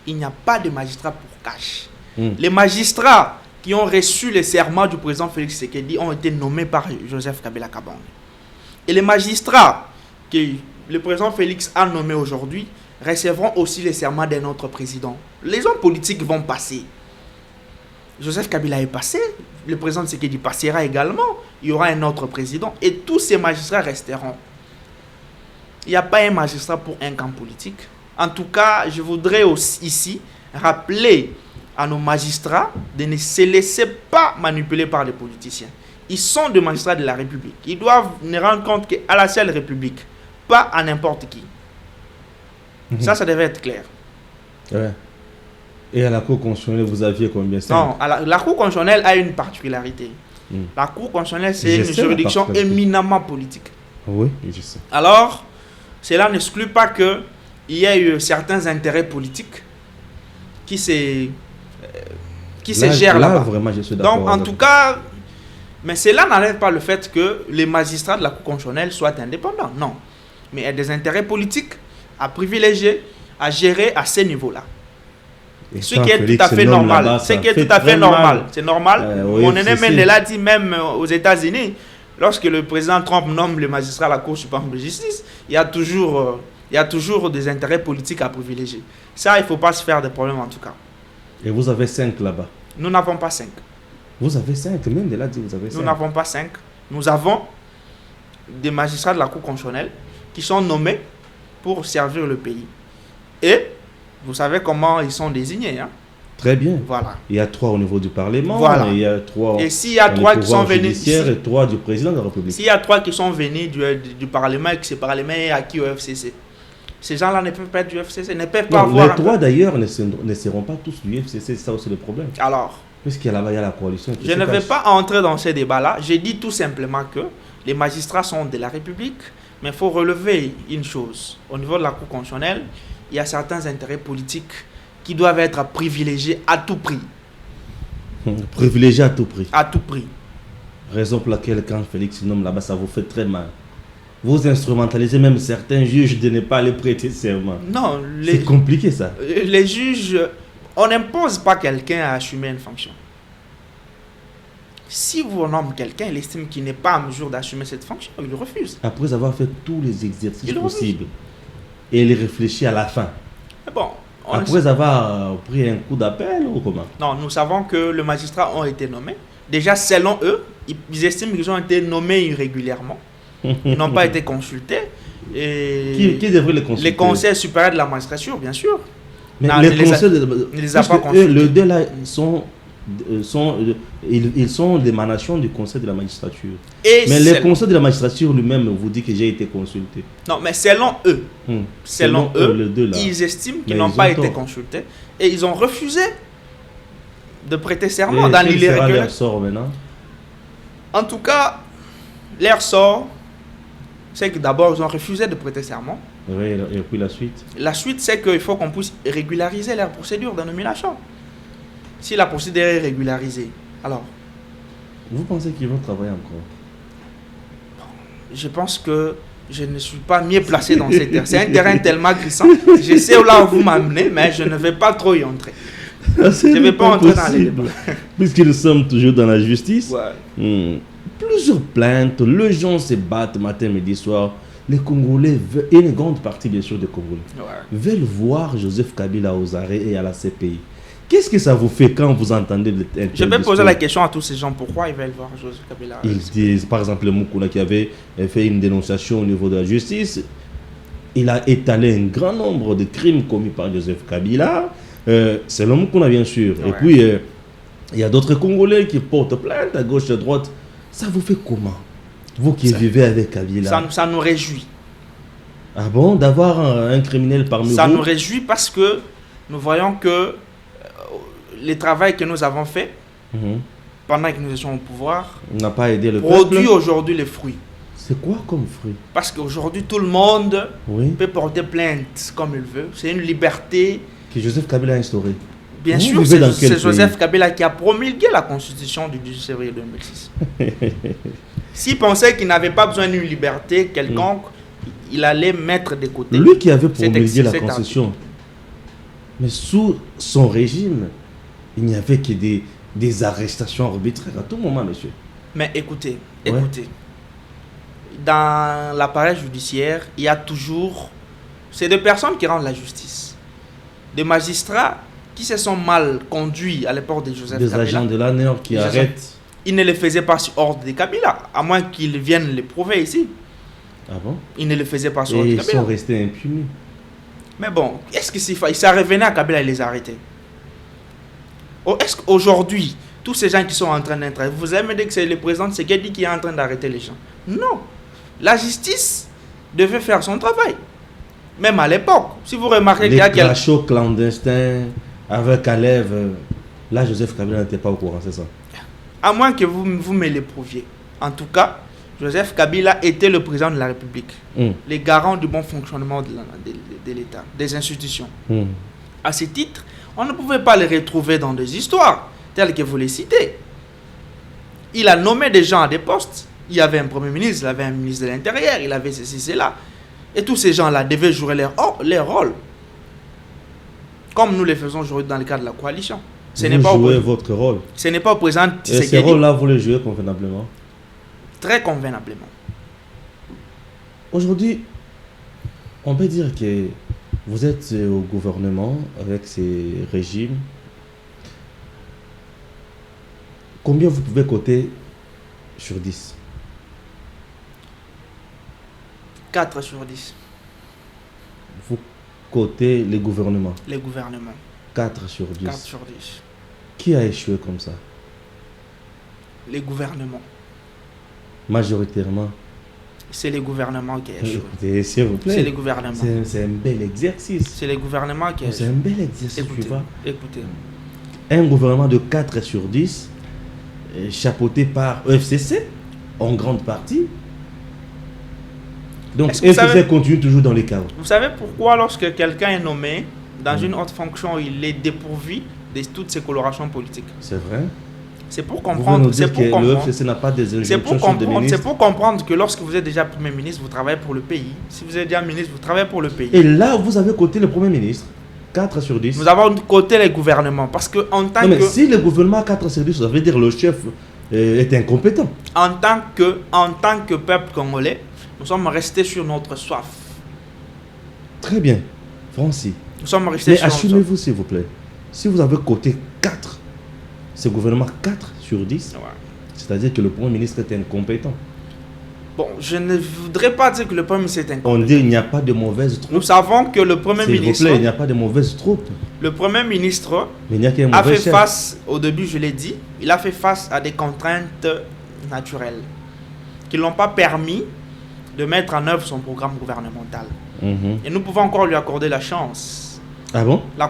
S2: il n'y a pas de magistrat pour CACH. Les magistrats qui ont reçu le serment du président Félix Tshisekedi ont été nommés par Joseph Kabila Kabange. Et les magistrats que le président Félix a nommés aujourd'hui recevront aussi les serments d'un autre président. Les hommes politiques vont passer. Joseph Kabila est passé, le président Tshisekedi passera également, il y aura un autre président et tous ces magistrats resteront. Il n'y a pas un magistrat pour un camp politique. En tout cas, je voudrais aussi ici rappeler à nos magistrats de ne se laisser pas manipuler par les politiciens. Ils sont des magistrats de la République. Ils doivent ne rendre compte qu'à la seule République, pas à n'importe qui. Ça devait être clair.
S1: Ouais. Et à la Cour constitutionnelle, vous aviez combien?
S2: Non, la Cour constitutionnelle a une particularité. La Cour constitutionnelle, c'est une juridiction éminemment politique.
S1: Oui, je sais.
S2: Alors, cela n'exclut pas qu'il y ait eu certains intérêts politiques qui se gèrent là-bas.
S1: Vraiment, je suis d'accord.
S2: Donc, en tout cas... Mais cela n'enlève pas le fait que les magistrats de la Cour constitutionnelle soient indépendants. Non. Mais il y a des intérêts politiques à privilégier, à gérer à ces niveaux-là. Ce qui est tout à fait normal. C'est normal. Mon aîné Mandela dit même aux États-Unis, lorsque le président Trump nomme les magistrats à la Cour suprême de justice, il y a toujours des intérêts politiques à privilégier. Ça, il ne faut pas se faire de problème en tout cas.
S1: Et vous avez 5 là-bas?
S2: Nous n'avons pas 5.
S1: Vous avez 5, même de là dit vous avez 5.
S2: Nous n'avons pas 5. Nous avons des magistrats de la Cour constitutionnelle qui sont nommés pour servir le pays. Et vous savez comment ils sont désignés. Hein?
S1: Très bien.
S2: Voilà.
S1: Il y a 3 au niveau du Parlement.
S2: Voilà.
S1: Il y a 3
S2: et s'il y a 3 qui sont venus
S1: et 3 du président de la République.
S2: S'il y a 3 qui sont venus du Parlement et que ce Parlement est acquis au FCC, ces gens-là ne peuvent pas être du FCC, ne peuvent pas avoir...
S1: Les 3 d'ailleurs ne seront pas tous du FCC, c'est ça aussi le problème.
S2: Alors...
S1: Puisqu'il y a la coalition.
S2: Je ne vais pas entrer dans ces débats-là. J'ai dit tout simplement que les magistrats sont de la République, mais il faut relever une chose. Au niveau de la Cour constitutionnelle, il y a certains intérêts politiques qui doivent être privilégiés à tout prix.
S1: Privilégiés à tout prix.
S2: À tout prix.
S1: Raison pour laquelle quand Félix nomme là-bas, ça vous fait très mal. Vous instrumentalisez même certains juges de ne pas aller prêter serment.
S2: Non,
S1: C'est compliqué ça.
S2: les juges, on n'impose pas quelqu'un à assumer une fonction. Si vous nommez quelqu'un, il estime qu'il n'est pas en mesure d'assumer cette fonction, il refuse.
S1: Après avoir fait tous les exercices
S2: Il refuse.
S1: possibles et il réfléchit à la fin.
S2: Mais bon,
S1: Après avoir pris un coup d'appel ou comment?
S2: non, nous savons que les magistrats ont été nommés. Déjà, selon eux, ils estiment qu'ils ont été nommés irrégulièrement. Ils n'ont pas été consultés. Et
S1: Qui devrait les consulter?
S2: les conseils supérieurs de la magistrature, bien sûr.
S1: Mais
S2: Non,
S1: les
S2: ne les a-
S1: conseils
S2: ne les a
S1: parce
S2: pas
S1: que eux,
S2: consultés.
S1: les deux là ils sont l'émanation du conseil de la magistrature.
S2: Et
S1: Mais le conseil de la magistrature lui-même vous dit que j'ai été consulté.
S2: non, mais selon eux, selon eux,
S1: les deux, là.
S2: ils estiment qu'ils
S1: Mais
S2: n'ont
S1: ils
S2: pas
S1: ont
S2: été
S1: tort.
S2: consultés et ils ont refusé de prêter serment
S1: Et
S2: dans
S1: quel sera
S2: l'irrégulier.
S1: leur sort maintenant?
S2: En tout cas, leur sort, c'est que d'abord, ils ont refusé de prêter serment.
S1: Oui, et puis la suite.
S2: La suite, c'est qu'il faut qu'on puisse régulariser leur procédure de nomination. Si la procédure est régularisée, alors,
S1: Vous pensez qu'ils vont travailler encore?
S2: je pense que je ne suis pas mieux placé dans ces terrains. C'est un terrain tellement glissant. Je sais là où vous m'amenez, mais je ne vais pas trop y entrer. Je ne vais pas entrer dans les débats.
S1: Puisque nous sommes toujours dans la justice.
S2: Ouais.
S1: Plusieurs plaintes, les gens se battent matin, midi, soir. Les Congolais, et une grande partie bien sûr des Congolais, veulent voir Joseph Kabila aux arrêts et à la CPI. Qu'est-ce que ça vous fait quand vous entendez le
S2: Je vais poser la question à tous ces gens, pourquoi ils veulent voir Joseph Kabila?
S1: Ils disent, par exemple, le Moukouna qui avait fait une dénonciation au niveau de la justice, il a étalé un grand nombre de crimes commis par Joseph Kabila. C'est le Moukouna bien sûr.
S2: Ouais.
S1: Et puis, il y a d'autres Congolais qui portent plainte à gauche et à droite. Ça vous fait comment? Vous qui vivez avec Kabila.
S2: Ça nous réjouit.
S1: Ah bon, d'avoir un criminel parmi
S2: Ça
S1: vous?
S2: nous réjouit parce que nous voyons que le travail que nous avons fait pendant que nous étions au pouvoir
S1: n'a pas aidé le
S2: produit
S1: peuple.
S2: aujourd'hui les fruits.
S1: C'est quoi comme fruit?
S2: Parce qu'aujourd'hui, tout le monde
S1: Oui,
S2: peut porter plainte comme il veut. C'est une liberté.
S1: que Joseph Kabila a instauré.
S2: Bien
S1: Vous
S2: sûr,
S1: vivez dans quel
S2: c'est Joseph
S1: pays?
S2: Kabila qui a promulgué la constitution du 18 février 2006. S'il pensait qu'il n'avait pas besoin d'une liberté quelconque, il allait mettre de côté.
S1: Lui qui avait
S2: cet
S1: promulgué la
S2: cet
S1: Constitution. Mais sous son régime, il n'y avait que des arrestations arbitraires à tout moment, monsieur.
S2: Mais écoutez,
S1: Ouais.
S2: dans l'appareil judiciaire, il y a toujours... C'est des personnes qui rendent la justice. Des magistrats qui se sont mal conduits à l'époque de Joseph
S1: Des
S2: Kabila.
S1: agents de l'ANER qui
S2: Des agents.
S1: arrêtent.
S2: Ils ne le faisaient pas sur ordre de Kabila, à moins qu'ils viennent le prouver ici.
S1: Ah bon?
S2: Ils ne le faisaient pas sur
S1: Et
S2: ordre de
S1: ils
S2: Kabila.
S1: sont restés impunis.
S2: Mais bon, est-ce que ça revenait à Kabila et les arrêter? Est-ce qu'aujourd'hui, tous ces gens qui sont en train d'être... Vous avez dit que c'est le président Tshisekedi qui est en train d'arrêter les gens? Non. La justice devait faire son travail. Même à l'époque. Si vous remarquez qu'il y
S1: Les
S2: a quelqu'un...
S1: crachats clandestins avec Alev. Là, Joseph Kabila n'était pas au courant, c'est ça?
S2: À moins que vous me le prouviez. En tout cas, Joseph Kabila était le président de la République. Les garants du bon fonctionnement de l'État, des institutions. À ce titre, on ne pouvait pas les retrouver dans des histoires telles que vous les citez. Il a nommé des gens à des postes. Il y avait un premier ministre, il avait un ministre de l'Intérieur, il avait ceci, cela. Et tous ces gens-là devaient jouer leur rôle. Comme nous le faisons aujourd'hui dans le cadre de la coalition. Ce n'est
S1: Vous
S2: pas
S1: jouez votre rôle.
S2: Ce n'est pas au président
S1: Et ce
S2: Tshisekedi.
S1: rôle-là, vous le jouez convenablement.
S2: Très convenablement.
S1: Aujourd'hui, on peut dire que vous êtes au gouvernement avec ces régimes. Combien vous pouvez coter sur 10?
S2: 4 sur 10.
S1: Vous cotez les gouvernements.
S2: Les gouvernements.
S1: 4 sur 10.
S2: 4 sur 10.
S1: Qui a échoué comme ça?
S2: Les gouvernements.
S1: Majoritairement.
S2: C'est les gouvernements qui échouent.
S1: Écoutez, s'il vous plaît.
S2: C'est les gouvernements.
S1: C'est un bel exercice.
S2: C'est les gouvernements qui
S1: C'est
S2: échouent.
S1: un bel exercice,
S2: Écoutez,
S1: tu vois.
S2: écoutez.
S1: Un gouvernement de 4 sur 10, chapeauté par EFCC, en grande partie. Donc,
S2: Est-ce que vous
S1: EFCC
S2: savez-
S1: continue toujours dans les chaos.
S2: Vous savez pourquoi lorsque quelqu'un est nommé dans une haute fonction, il est dépourvu de toutes ses colorations politiques?
S1: C'est vrai.
S2: C'est pour
S1: Vous voulez
S2: comprendre.
S1: nous
S2: C'est
S1: dire
S2: pour
S1: que le
S2: comprendre.
S1: FCC n'a pas des
S2: C'est
S1: injonctions
S2: pour
S1: sur des
S2: comprendre,
S1: ministres?
S2: c'est pour comprendre que lorsque vous êtes déjà Premier ministre, vous travaillez pour le pays. Si vous êtes déjà ministre, vous travaillez pour le pays.
S1: Et là, vous avez coté le Premier ministre. 4 sur 10.
S2: Nous avons coté les gouvernements parce que en tant
S1: Non, mais
S2: que
S1: si le gouvernement a 4 sur 10, ça veut dire que le chef est incompétent.
S2: en tant que peuple congolais, nous sommes restés sur notre soif.
S1: Très bien. Francis.
S2: Nous sommes restés
S1: Mais
S2: sur notre soif.
S1: assumez-vous, s'il vous plaît. Si vous avez coté 4, ce gouvernement 4 sur 10,
S2: Ouais.
S1: c'est-à-dire que le Premier ministre est incompétent.
S2: Bon, je ne voudrais pas dire que le Premier ministre est incompétent.
S1: On dit qu'il n'y a pas de mauvaise troupe.
S2: Nous savons que le Premier
S1: S'il vous
S2: ministre,
S1: plaît, il n'y a pas de mauvaise troupe.
S2: le Premier ministre
S1: Mais il n'y a qu'un
S2: a
S1: mauvais
S2: fait
S1: chef.
S2: face, au début je l'ai dit, il a fait face à des contraintes naturelles qui ne l'ont pas permis de mettre en œuvre son programme gouvernemental.
S1: Mhm.
S2: Et nous pouvons encore lui accorder la chance.
S1: Ah bon?
S2: La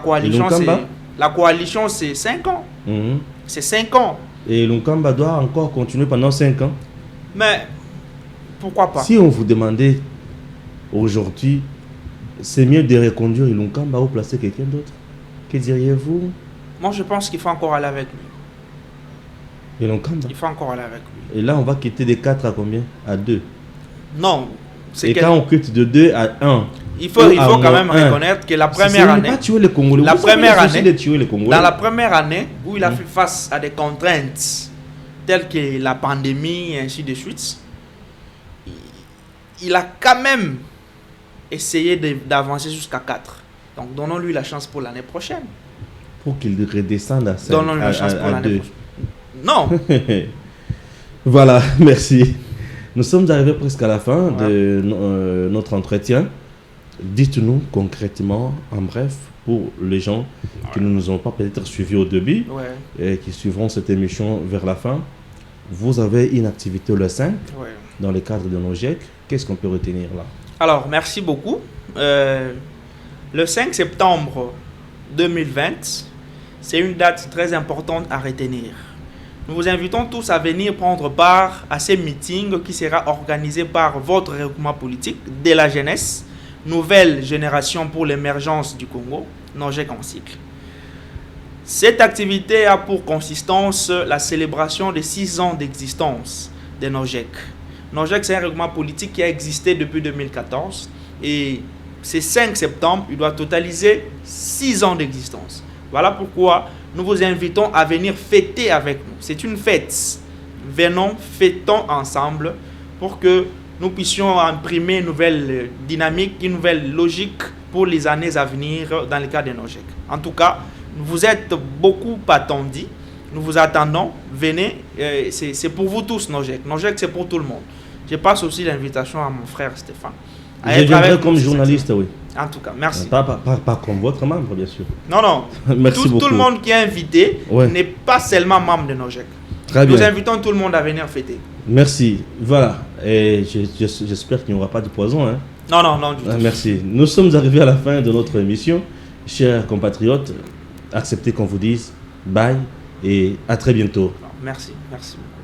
S2: coalition, c'est 5 ans.
S1: Mhm.
S2: C'est 5 ans.
S1: Et Lunkamba doit encore continuer pendant 5 ans.
S2: Mais pourquoi pas?
S1: Si on vous demandait aujourd'hui, c'est mieux de reconduire Lunkamba ou placer quelqu'un d'autre, que diriez-vous?
S2: Moi, je pense qu'il faut encore aller avec lui.
S1: Et Lunkamba.
S2: Il faut encore aller avec lui.
S1: Et là, on va quitter de 4 à combien? À 2.
S2: Non.
S1: Et quand on quitte de 2 à 1,
S2: Il faut quand même reconnaître que la première année,
S1: pas tuer les Congolais.
S2: La
S1: Vous savez
S2: première
S1: le souci
S2: année-
S1: de tuer les Congolais.
S2: dans la première année où il a fait face à des contraintes telles que la pandémie et ainsi de suite, il a quand même essayé d'avancer jusqu'à 4. Donc donnons-lui la chance pour l'année prochaine.
S1: Pour qu'il redescende à 5,
S2: Donnons-lui la chance pour
S1: à
S2: l'année
S1: 2.
S2: prochaine. Non.
S1: Voilà, merci. Nous sommes arrivés presque à la fin de notre entretien. Dites-nous concrètement, en bref, pour les gens qui ne nous ont pas peut-être suivis au début
S2: Ouais,
S1: et qui suivront cette émission vers la fin, vous avez une activité le 5
S2: ouais.
S1: dans le cadre de nos GEC. Qu'est-ce qu'on peut retenir là?
S2: Alors, merci beaucoup. Le 5 septembre 2020, c'est une date très importante à retenir. Nous vous invitons tous à venir prendre part à ces meetings qui sera organisé par votre regroupement politique de la jeunesse, nouvelle génération pour l'émergence du Congo, NOJEC en cycle. Cette activité a pour consistance la célébration des 6 ans d'existence de NOJEC. NOJEC, c'est un regroupement politique qui a existé depuis 2014 et c'est 5 septembre, il doit totaliser 6 ans d'existence. Voilà pourquoi nous vous invitons à venir fêter avec nous. C'est une fête. Venons, fêtons ensemble pour que nous puissions imprimer une nouvelle dynamique, une nouvelle logique pour les années à venir dans le cas de NOJEC. En tout cas, vous êtes beaucoup attendus. Nous vous attendons. Venez. C'est pour vous tous, NOJEC. NOJEC, c'est pour tout le monde. Je passe aussi l'invitation à mon frère Stéphane.
S1: Je viendrai comme journaliste, oui.
S2: En tout cas, merci.
S1: Pas comme votre membre, bien sûr.
S2: Non, non.
S1: Merci beaucoup.
S2: Tout le monde qui est invité n'est pas seulement membre de NOJEC.
S1: Très bien.
S2: Nous invitons tout le monde à venir fêter.
S1: Merci. Voilà. Et j'espère qu'il n'y aura pas de poison. Hein.
S2: Non, non, non. Du tout.
S1: Merci. Nous sommes arrivés à la fin de notre émission. Chers compatriotes, acceptez qu'on vous dise bye et à très bientôt.
S2: Merci, merci beaucoup.